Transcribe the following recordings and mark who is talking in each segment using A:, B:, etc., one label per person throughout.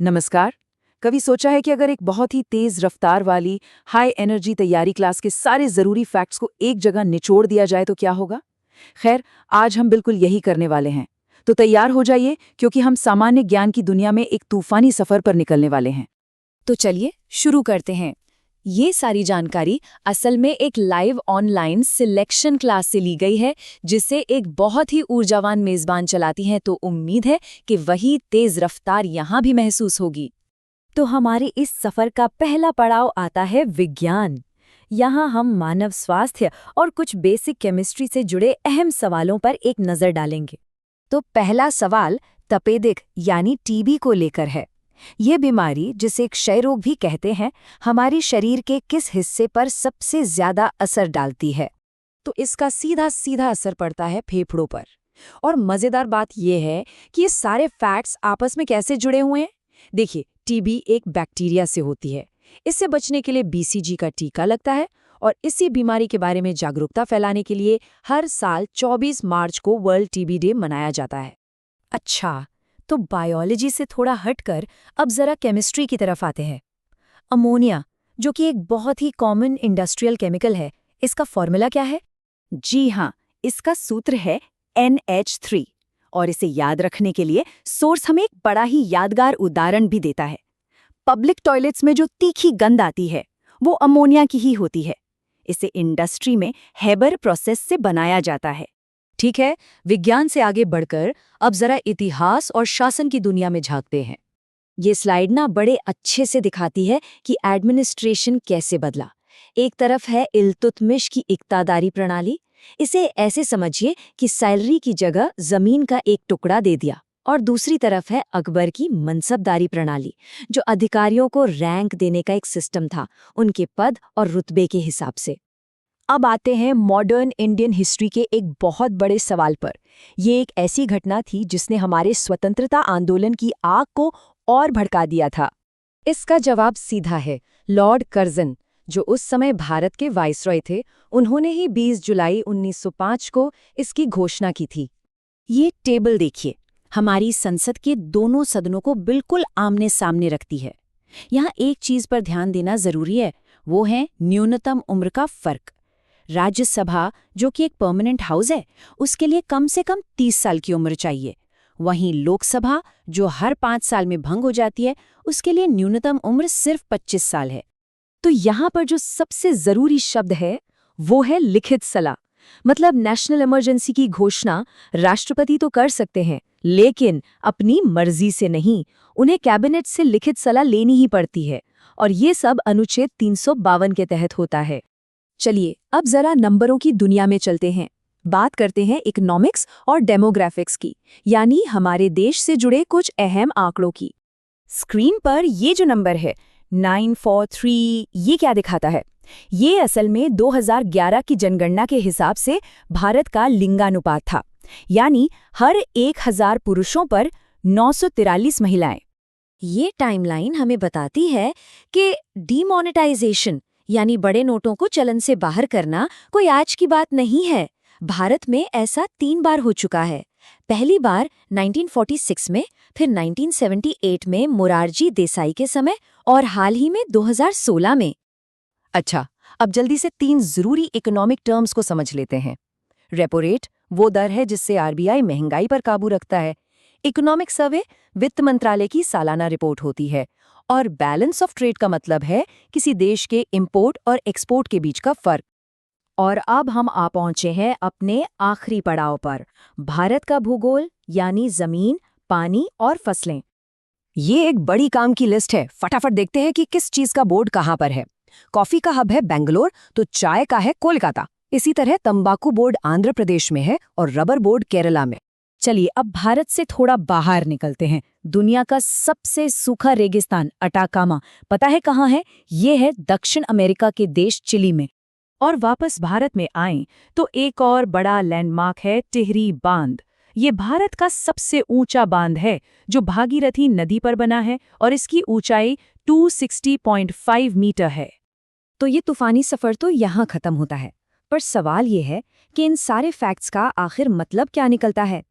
A: नमस्कार। कभी सोचा है कि अगर एक बहुत ही तेज रफ्तार वाली हाई एनर्जी तैयारी क्लास के सारे जरूरी फैक्ट्स को एक जगह निचोड़ दिया जाए तो क्या होगा? खैर, आज हम बिल्कुल यही करने वाले हैं। तो तैयार हो जाइए, क्योंकि हम सामान्य ज्ञान की दुनिया में एक तूफानी सफर पर निकलने वाले हैं।
B: तो चलिए शुरू करते हैं। ये सारी जानकारी असल में एक लाइव ऑनलाइन सिलेक्शन क्लास से ली गई है, जिसे एक बहुत ही ऊर्जावान मेजबान चलाती हैं, तो उम्मीद है कि वही तेज रफ्तार यहाँ भी महसूस होगी। तो हमारे इस सफर का पहला पड़ाव आता है विज्ञान। यहाँ हम मानव स्वास्थ्य और कुछ बेसिक केमिस्ट्री से जुड़े अहम सवालों पर एक नज़र डालेंगे। तो पहला सवाल तपेदिक यानी टीबी को लेकर है। ये बीमारी, जिसे क्षय रोग भी कहते हैं, हमारे शरीर के किस हिस्से पर सबसे ज्यादा असर डालती है?
A: तो इसका सीधा सीधा असर पड़ता है फेफड़ों पर। और मजेदार बात यह है कि ये सारे फैक्ट्स आपस में कैसे जुड़े हुए हैं। देखिए, टीबी एक बैक्टीरिया से होती है। इससे बचने के लिए बीसीजी का टीका लगता है, और इसी बीमारी के बारे में जागरूकता फैलाने के लिए हर साल 24 मार्च को वर्ल्ड टीबी डे मनाया जाता है।
B: अच्छा, तो बायोलॉजी से थोड़ा हटकर अब जरा केमिस्ट्री की तरफ आते हैं। अमोनिया, जो कि एक बहुत ही कॉमन इंडस्ट्रियल केमिकल है, इसका फॉर्मूला क्या है?
A: जी हाँ, इसका सूत्र है NH3। और इसे याद रखने के लिए सोर्स हमें एक बड़ा ही यादगार उदाहरण भी देता है। पब्लिक टॉयलेट्स में जो तीखी गंध आती है, वो अमोनिया की ही होती है। इसे इंडस्ट्री में हेबर प्रोसेस से बनाया जाता है।
B: ठीक है, विज्ञान से आगे बढ़कर अब जरा इतिहास और शासन की दुनिया में झांकते हैं। ये स्लाइड ना बड़े अच्छे से दिखाती है कि एडमिनिस्ट्रेशन कैसे बदला। एक तरफ है इल्तुतमिश की इक्तादारी प्रणाली। इसे ऐसे समझिए कि सैलरी की जगह जमीन का एक टुकड़ा दे दिया। और दूसरी तरफ है अकबर की मनसबदारी प्रणाली, जो अधिकारियों को रैंक देने का एक सिस्टम था, उनके पद और रुतबे के हिसाब से। अब आते हैं मॉडर्न इंडियन हिस्ट्री के एक बहुत बड़े सवाल पर। ये एक ऐसी घटना थी जिसने हमारे स्वतंत्रता आंदोलन की आग को और भड़का दिया था। इसका जवाब सीधा है। लॉर्ड कर्जन, जो उस समय भारत के वाइसरॉय थे, उन्होंने ही 20 जुलाई 1905 को इसकी घोषणा की थी। ये टेबल देखिए, हमारी संसद के दोनों सदनों को बिल्कुल आमने सामने रखती है। यहाँ एक चीज पर ध्यान देना जरूरी है, वो है न्यूनतम उम्र का फर्क। राज्यसभा, जो कि एक परमानेंट हाउस है, उसके लिए कम से कम 30 साल की उम्र चाहिए। वहीं लोकसभा, जो हर 5 साल में भंग हो जाती है, उसके लिए न्यूनतम उम्र सिर्फ 25 साल है। तो यहाँ पर जो सबसे जरूरी शब्द है, वो है लिखित सलाह। मतलब नेशनल इमरजेंसी की घोषणा राष्ट्रपति तो कर सकते हैं, लेकिन अपनी मर्जी से नहीं। उन्हें कैबिनेट से लिखित सलाह लेनी ही पड़ती है, और ये सब अनुच्छेद 352 के तहत होता है। चलिए अब जरा नंबरों की दुनिया में चलते हैं। बात करते हैं इकोनॉमिक्स और डेमोग्राफिक्स की, यानी हमारे देश से जुड़े कुछ अहम आंकड़ों की। स्क्रीन पर ये जो नंबर है 943, ये क्या दिखाता है? ये असल में 2011 की जनगणना के हिसाब से भारत का लिंगानुपात था, यानी हर 1000 पुरुषों पर 943 महिलाएं। ये टाइमलाइन हमें बताती है कि डीमोनेटाइजेशन, यानी बड़े नोटों को चलन से बाहर करना, कोई आज की बात नहीं है। भारत में ऐसा 3 बार हो चुका है। पहली बार 1946 में, फिर 1978 में मोरारजी देसाई के समय, और हाल ही में 2016 में। अच्छा, अब जल्दी से 3 जरूरी इकोनॉमिक टर्म्स को समझ लेते हैं। रेपो रेट वो दर है जिससे आरबीआई महंगाई पर काबू रखता है। इकोनॉमिक सर्वे वित्त मंत्रालय की सालाना रिपोर्ट होती है। और बैलेंस ऑफ ट्रेड का मतलब है किसी देश के इंपोर्ट और एक्सपोर्ट के बीच का फर्क। और अब हम आ पहुंचे हैं अपने आखिरी पड़ाव पर, भारत का भूगोल, यानी जमीन, पानी और फसलें। ये एक बड़ी काम की लिस्ट है। फटाफट देखते हैं कि किस चीज का बोर्ड कहाँ पर है। कॉफी का हब है बेंगलोर, तो चाय का है कोलकाता। इसी तरह तंबाकू बोर्ड आंध्र प्रदेश में है और रबर बोर्ड केरला में। चलिए अब भारत से थोड़ा बाहर निकलते हैं। दुनिया का सबसे सूखा रेगिस्तान अटाकामा, पता है कहाँ है? ये है दक्षिण अमेरिका के देश चिली में। और वापस भारत में आएं तो एक और बड़ा लैंडमार्क है टिहरी बांध। ये भारत का सबसे ऊंचा बांध है, जो भागीरथी नदी पर बना है, और इसकी ऊंचाई 260.5 मीटर है। तो ये तूफानी सफर तो यहाँ खत्म होता है, पर सवाल ये है कि इन सारे फैक्ट्स का आखिर मतलब क्या निकलता है?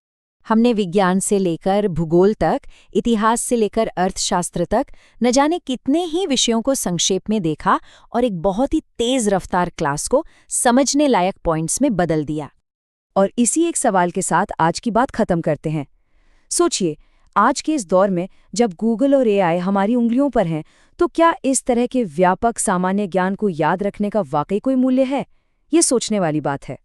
A: हमने विज्ञान से लेकर भूगोल तक, इतिहास से लेकर अर्थशास्त्र तक न जाने कितने ही विषयों को संक्षेप में देखा और एक बहुत ही तेज रफ्तार क्लास को समझने लायक पॉइंट्स में बदल दिया।
B: और इसी एक सवाल के साथ आज की बात खत्म करते हैं। सोचिए, आज के इस दौर में जब गूगल और एआई हमारी उंगलियों पर हैं, तो क्या इस तरह के व्यापक सामान्य ज्ञान को याद रखने का वाकई कोई मूल्य है? ये सोचने वाली बात है।